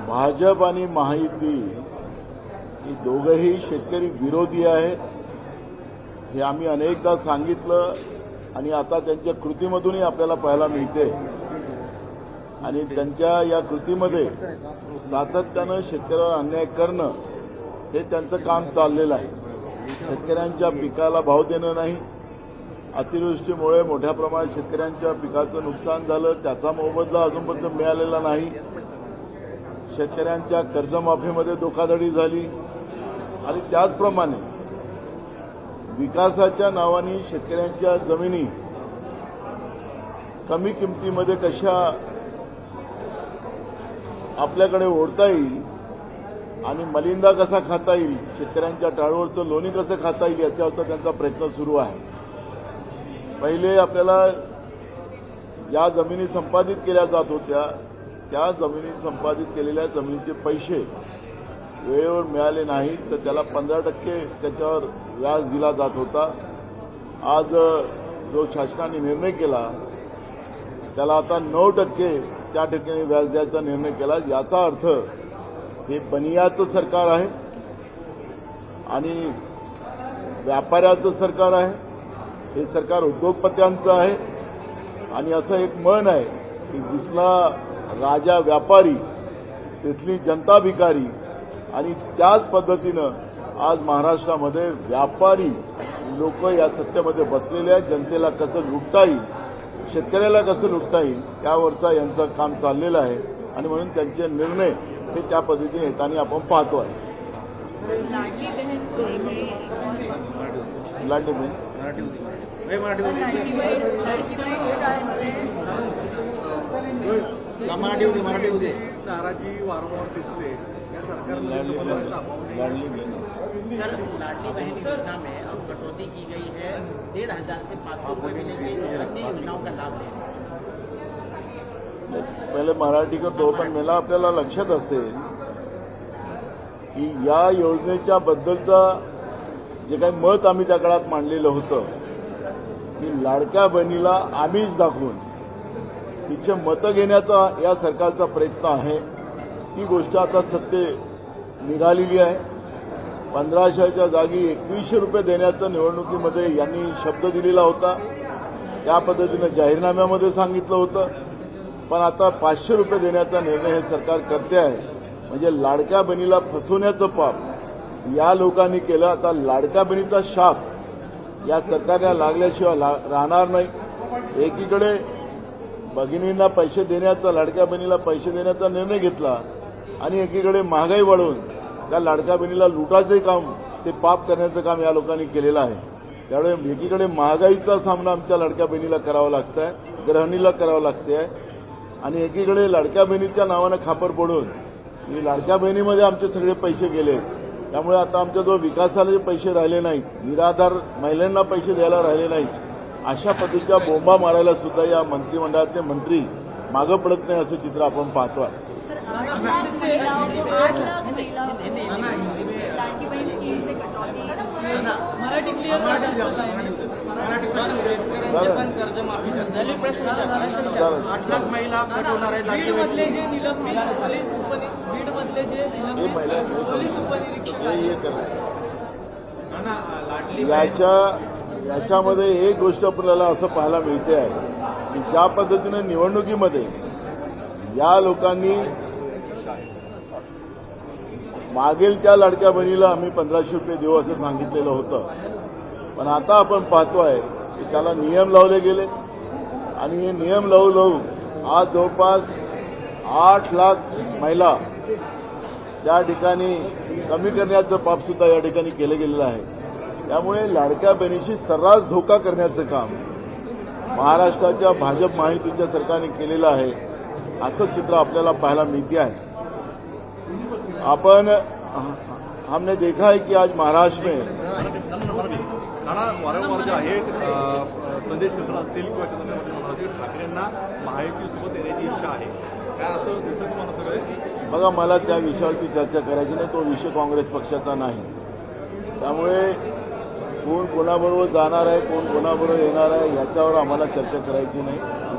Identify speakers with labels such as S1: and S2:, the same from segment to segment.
S1: भाजप आणि महायुती ही दोघंही शेतकरी विरोधी आहे हे आम्ही अनेकदा सांगितलं आणि आता त्यांच्या कृतीमधूनही आपल्याला पाहायला मिळते आणि त्यांच्या या कृतीमध्ये सातत्यानं शेतकऱ्यावर अन्याय करणं हे त्यांचं काम चाललेलं आहे। शेतकऱ्यांच्या पिकाला भाव देणं नाही, अतिवृष्टीमुळे मोठ्या प्रमाणात शेतकऱ्यांच्या पिकाचं नुकसान झालं, त्याचा मोबदला अजूनपर्यंत मिळालेला नाही। शेतकऱ्यांच्या कर्जमाफीमध्ये धोकाधडी झाली आणि त्याचप्रमाणे विकासाच्या नावाने शेतकऱ्यांच्या जमिनी कमी किमतीमध्ये कशा आपल्याकडे ओढता येईल आणि मलिंदा कसा खाता येईल, शेतकऱ्यांच्या टाळूवरचं लोणी कसं खाता येईल याच्यावरचा त्यांचा प्रयत्न सुरू आहे। पहिले आपल्याला या जमिनी संपादित केल्या जात होत्या, त्या जमिनी संपादित केलेल्या जमिनीचे पैसे वेळेवर मिळाले नाहीत तर त्याला 15% त्याच्यावर व्याज दिला जात होता। आज जो शासनाने निर्णय केला त्याला आता 9% त्या ठिकाणी व्याज द्यायचा निर्णय केला। याचा अर्थ हे बनियाचं सरकार आहे आणि व्यापाऱ्याचं सरकार आहे, हे सरकार उद्योगपत्यांचं आहे आणि असं एक म्हण आहे की जिथला राजा व्यापारी तिथली जनता भिकारी आणि त्याच पद्धतीनं आज महाराष्ट्रामध्ये व्यापारी लोक या सत्तेमध्ये बसलेले आहेत। जनतेला कसं लुटता येईल, शेतकऱ्याला कसं लुटता येईल त्यावरचा यांचं काम चाललेलं आहे आणि म्हणून त्यांचे निर्णय हे त्या पद्धतीने येताना आपण पाहतो आहे। लाडली बहीण
S2: मराठी नाराजी वारंवार दिसते या सरकारने
S1: लाडली बहीण
S3: सर, लाडली बहन योजना में अब कटौती की गई है। 1,500 से 500 रुपये मिलेंगे, अन्य योजनाओं का लाभ लेंगे।
S1: पहिले मराठी करतो पण मला आपल्याला लक्षात असेल की या योजनेच्या बद्दलचा जे काही मत आम्ही त्या काळात मांडलेलं होतं की लाडक्या बहिणीला आमिष दाखवून तिचे मतं घेण्याचा या सरकारचा प्रयत्न आहे, ती गोष्ट आता सत्य निघालेली आहे। 1500च्या जागी 2100 रुपये देण्याचा निवडणुकीमध्ये यांनी शब्द दिलेला होता, त्या पद्धतीनं जाहीरनाम्यामध्ये सांगितलं होतं, पण आता 500 रुपये देण्याचा निर्णय हे सरकार करते आहे। म्हणजे लाडक्या बहिणीला फसवण्याचं पाप या लोकांनी केलं। आता लाडक्या बहिणीचा शाप या सरकारला लागल्याशिवाय राहणार नाही। एकीकडे भगिनींना पैसे देण्याचा, लाडक्या बहिणीला पैसे देण्याचा निर्णय घेतला आणि एकीकडे महागाई वाढवून त्या लाडक्या बहिणीला लुटायचे काम, ते पाप करण्याचं काम या लोकांनी केलेलं आहे। त्यामुळे एकीकडे महागाईचा सामना आमच्या लाडक्या बहिणीला करावा लागतंय, गृहिणीला करावं लागतंय आणि एकीकडे लाडक्या बहिणीच्या नावानं खापर पडून ही लाडक्या बहिणीमध्ये आमचे सगळे पैसे गेले। त्यामुळे आता आमच्याजवळ विकासाला पैसे राहिले नाहीत, निराधार महिलांना पैसे द्यायला राहिले नाहीत। अशा पद्धतीच्या बोंबा मारायला सुद्धा या मंत्रिमंडळातले मंत्री मागं पडत नाही, असं चित्र आपण पाहतो आहे। याच्यामध्ये एक गोष्ट आपल्याला असं पाहायला मिळते आहे की ज्या पद्धतीनं निवडणुकीमध्ये या लोकांनी मागेल त्या लाडक्या बहिणीला आम्ही 1500 रुपये देऊ असं सांगितलेलं होतं, पण आता आपण पाहतोय की त्याला नियम लावले गेले आणि हे नियम लावू आज जवळपास 8 लाख महिला त्या ठिकाणी कमी करण्याचं पाप सुद्धा या ठिकाणी केलं गेलेलं आहे। त्यामुळे लाडक्या बहिणीशी सर्रास धोका करण्याचं काम महाराष्ट्राच्या भाजप महायुतीच्या सरकारने केलेलं आहे, असं चित्र आपल्याला पाहायला मिळते आहे। हमने देखा है कि आज महाराष्ट्र में
S2: वारंवार जे आहे संदेश क्षेत्र असतील किंवा ठाकरेंना महायुतीसोबत येण्याची इच्छा आहे, काय असं दिसतं तुम्हाला सगळं?
S1: बघा, मला त्या विषयावरती चर्चा करायची नाही, तो विषय काँग्रेस पक्षाचा नाही। त्यामुळे कोण कोणाबरोबर जाणार आहे, कोण कोणाबरोबर येणार आहे याच्यावर आम्हाला चर्चा करायची नाही।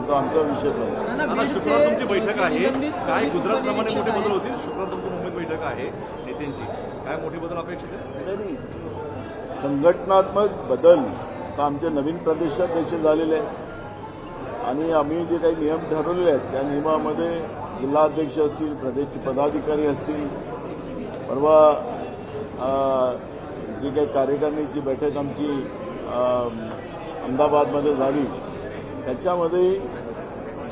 S1: तो आमचा विषय नाही.
S2: आता शुक्रवार तुमची बैठक आहे, काय गुजरातप्रमाणे मोठे बदल होतील? शुक्रवार तुमची मुंबईत बैठक आहे नेत्यांची, काय मोठे बदल अपेक्षित आहे?
S1: नाही, संघटनात्मक बदल तर आमचे नवीन प्रदेशाध्यक्ष झालेले आहेत आणि आम्ही जे काही नियम ठरवलेले आहेत त्या नियमामध्ये जिल्हाध्यक्ष असतील, प्रदेश पदाधिकारी असतील, परवा जी काही कार्यकारिणीची बैठक आमची अहमदाबादमध्ये झाली त्याच्यामध्ये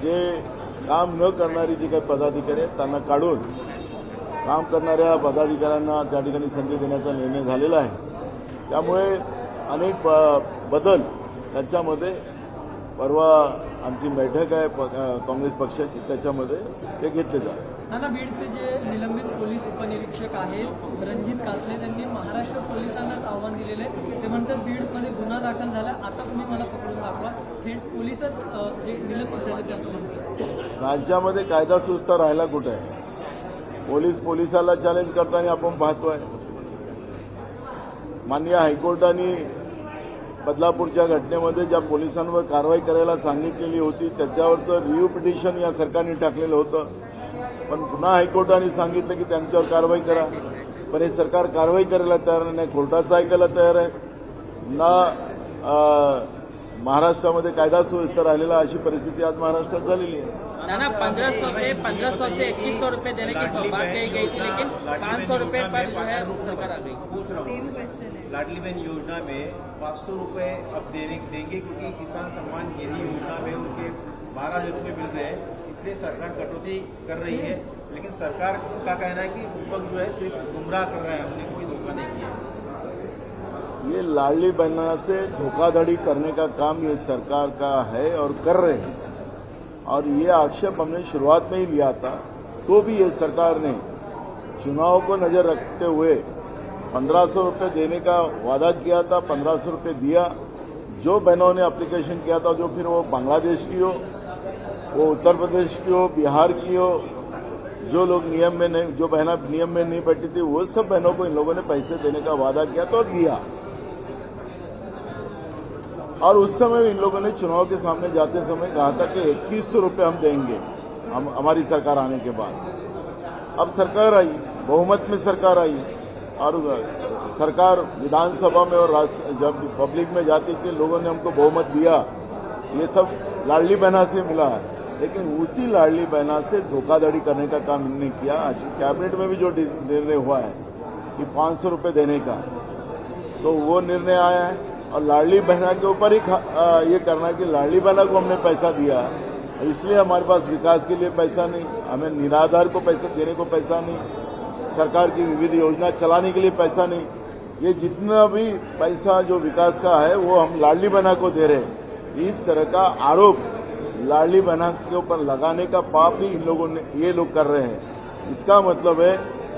S1: जे काम न करणारी जी काही पदाधिकारी आहेत त्यांना काढून काम करणाऱ्या पदाधिकाऱ्यांना त्या ठिकाणी संधी देण्याचा निर्णय झालेला आहे. त्यामुळे अनेक बदल त्याच्यामध्ये परवा आमची बैठक आहे काँग्रेस पक्षाची, त्याच्यामध्ये ते घेतले जातात.
S4: नाना, बीडचे जे निलंबित पोलीस उपनिरीक्षक आहेत रणजित कासले, त्यांनी महाराष्ट्र पोलिसांनाच आव्हान दिलेलं आहे. ते म्हणतात बीडमध्ये गुन्हा दाखल झाला, आता तुम्ही मला पकडून दाखवा. थेट पोलीसच जे निलंबित झाले असं म्हणतात.
S1: राज्यामध्ये कायदा सुव्यवस्था राहायला कुठे आहे? पोलिसाला चॅलेंज करताना आपण पाहतोय. माननीय हायकोर्टाने बदलापूरच्या घटनेमध्ये ज्या पोलिसांवर कारवाई करायला सांगितलेली होती त्याच्यावरचं रिव्ह्यू पिटिशन या सरकारने टाकलेलं होतं, पण पुन्हा हायकोर्टाने सांगितलं की त्यांच्यावर कारवाई करा. पण हे सरकार कारवाई करायला तयार नाही, कोर्टाचं ऐकायला तयार आहे ना. महाराष्ट्रामध्ये कायदा सुव्यवस्था राहिलेला अशी परिस्थिती आज महाराष्ट्रात झालेली आहे.
S3: नाना, 1500 से 2100 रुपये देने की बात कही गई थी, लेकिन 500 रुपये पर जो है सरकार आ गई.
S5: लाडली बहन योजना में 500 रुपये अब देंगे क्योंकि किसान सम्मान निधि योजना में उनके 12,000 रुपये मिल रहे हैं, इसलिए सरकार कटौती कर रही है. लेकिन सरकार का कहना है कि विपक्ष जो है सिर्फ गुमराह कर रहा है, हमने कोई धोखा नहीं किया.
S1: ये लाडली बहना से धोखाधड़ी करने का काम ये सरकार का है और कर रहे हैं. और ये आक्षेप हमने शुरुआत में ही लिया था, तो भी ये सरकार ने चुनाव को नजर रखते हुए 1500 रुपये देने का वादा किया था. 1500 रुपये दिया. जो बहनों ने एप्लीकेशन किया था, जो फिर वो बांग्लादेश की हो, वो उत्तर प्रदेश की हो, बिहार की हो, जो लोग नियम में नहीं, जो बहना नियम में नहीं बैठी थी, वो सब बहनों को इन लोगों ने पैसे देने का वादा किया था और दिया. और उस समय इन लोगों ने चुनाव के सामने जाते समय कहा था कि 2100 रुपये हम देंगे हमारी सरकार आने के बाद. अब सरकार आई, बहुमत में सरकार आई और सरकार विधानसभा में और जब पब्लिक में जाती थी लोगों ने हमको बहुमत दिया. ये सब लाडली बहना से मिला, लेकिन उसी लाडली बहना से धोखाधड़ी करने का काम इन्होंने किया. आज कैबिनेट में भी जो निर्णय हुआ है कि 500 रुपये देने का, तो वो निर्णय आया है. और लाडली बहना के ऊपर ही ये करना कि लाडली बहना को हमने पैसा दिया इसलिए हमारे पास विकास के लिए पैसा नहीं, हमें निराधार को पैसा देने को पैसा नहीं, सरकार की विविध योजना चलाने के लिए पैसा नहीं. ये जितना भी पैसा जो विकास का है वो हम लाडली बहना को दे रहे हैं. इस तरह का आरोप लाडली बहना के ऊपर लगाने का पाप भी इन लोगों ने ये लोग कर रहे हैं. इसका मतलब है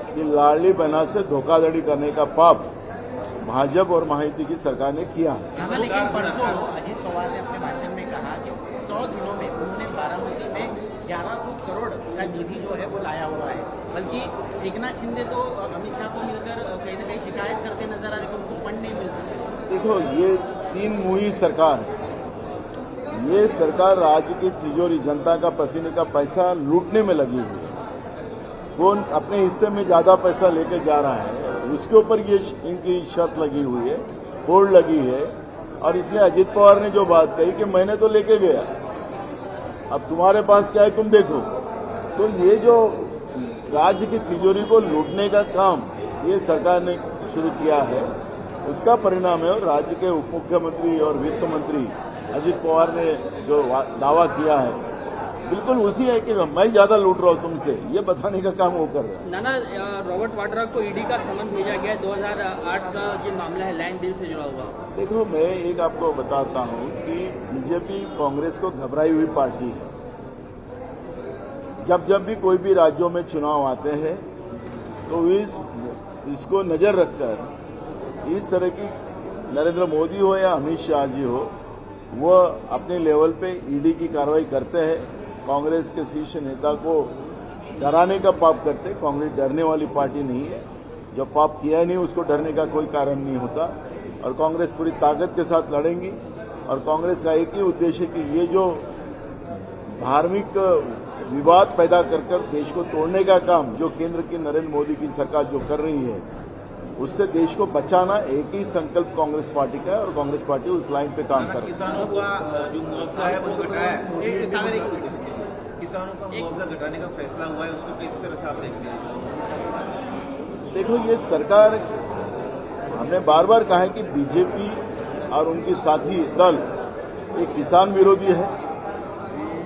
S1: कि लाडली बहना से धोखाधड़ी करने का पाप भाजपा और महायुति की सरकार ने किया है.
S3: लेकिन परसों अजीत पवार ने अपने भाषण में कहा कि 100 दिनों में उन्होंने बारामती में 1100 करोड़ का निधि जो है वो लाया हुआ है. बल्कि एकनाथ शिंदे तो अमित शाह को मिलकर कहीं न कहीं शिकायत करते नजर आ रहे, उनको फंड नहीं मिलता.
S1: देखो, ये 3 मुही सरकार है. ये सरकार राज्य की तिजोरी, जनता का पसीने का पैसा लूटने में लगी हुई है. कौन अपने हिस्से में ज्यादा पैसा लेके जा रहा है उसके ऊपर ये इनकी शर्त लगी हुई है, होड़ लगी है. और इसलिए अजीत पवार ने जो बात कही कि मैंने तो लेके गया, अब तुम्हारे पास क्या है तुम देखो. तो ये जो राज्य की तिजोरी को लूटने का काम ये सरकार ने शुरू किया है, उसका परिणाम है. और राज्य के उप मुख्यमंत्री और वित्त मंत्री अजीत पवार ने जो दावा किया है बिल्कुल उसी है कि मैं ज्यादा लूट रहा हूं तुमसे, ये बताने का काम वो कर रहा है.
S3: नाना, रॉबर्ट वाड्रा को ईडी का समन भेजा गया. 2008 का जो मामला है लैंड डील से जुड़ा हुआ.
S1: देखो, मैं एक आपको बताता हूं कि बीजेपी कांग्रेस को घबराई हुई पार्टी है. जब भी कोई भी राज्यों में चुनाव आते हैं तो इसको नजर रखकर इस तरह की नरेंद्र मोदी हो या अमित शाह जी हो, वो अपने लेवल पे ईडी की कार्रवाई करते हैं. कांग्रेस के शीर्ष नेता को डराने का पाप करते. कांग्रेस डरने वाली पार्टी नहीं है. जो पाप किया नहीं उसको डरने का कोई कारण नहीं होता. और कांग्रेस पूरी ताकत के साथ लड़ेंगी. और कांग्रेस का एक ही उद्देश्य है कि ये जो धार्मिक विवाद पैदा कर देश को तोड़ने का काम जो केंद्र की नरेंद्र मोदी की सरकार जो कर रही है, उससे देश को बचाना एक ही संकल्प कांग्रेस पार्टी का है और कांग्रेस पार्टी उस लाइन पे काम कर रही है।
S5: किसानों का जो मुआवजा है वो घटाया है, किसानों का मुआवजा घटाने का फैसला हुआ है, उसको किस तरह से आप देखते हैं?
S1: देखो, ये सरकार, हमने बार बार कहा है कि बीजेपी और उनके साथी दल ये किसान विरोधी है।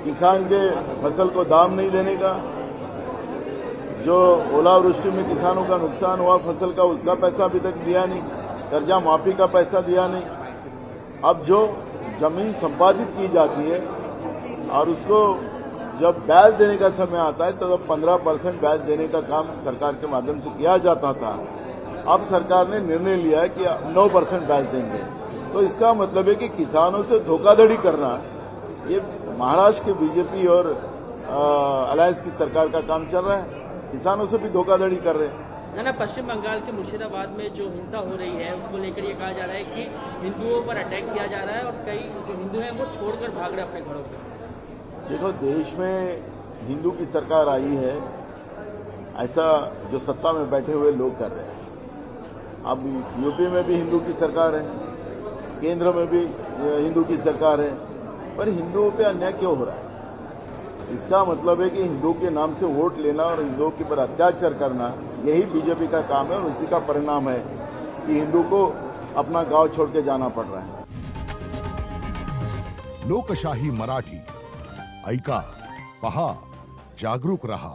S1: किसान के फसल को दाम नहीं देने का, जो ओलावृष्टि में किसानों का नुकसान हुआ फसल का, उसका पैसा अभी तक दिया नहीं, कर्जा माफी का पैसा दिया नहीं। अब जो जमीन संपादित की जाती है और उसको जब ब्याज देने का समय आता है तो 15% ब्याज देने का काम सरकार के माध्यम से किया जाता था। अब सरकार ने निर्णय लिया है कि 9% ब्याज देंगे। तो इसका मतलब है कि किसानों से धोखाधड़ी करना, ये महाराष्ट्र के बीजेपी और अलायंस की सरकार का काम चल रहा है। किसानों से भी धोखाधड़ी कर रहे हैं।
S3: ना पश्चिम बंगाल के मुर्शिदाबाद में जो हिंसा हो रही है उसको लेकर ये कहा जा रहा है कि हिंदुओं पर अटैक किया जा रहा है और कई जो हिंदू हैं वो छोड़कर भाग रहे अपने घरों से।
S1: देखो, देश में हिंदू की सरकार आई है, ऐसा जो सत्ता में बैठे हुए लोग कर रहे हैं। अब यूपी में भी हिंदू की सरकार है, केंद्र में भी हिंदू की सरकार है, पर हिंदुओं पे अन्याय क्यों हो रहा है? इसका मतलब है कि हिंदुओं के नाम से वोट लेना और हिंदुओं के ऊपर अत्याचार करना, यही बीजेपी का काम है और उसी का परिणाम है कि हिंदू को अपना गांव छोड़ के जाना पड़ रहा है।
S6: लोकशाही मराठी ऐका, पहा, जागरूक रहा।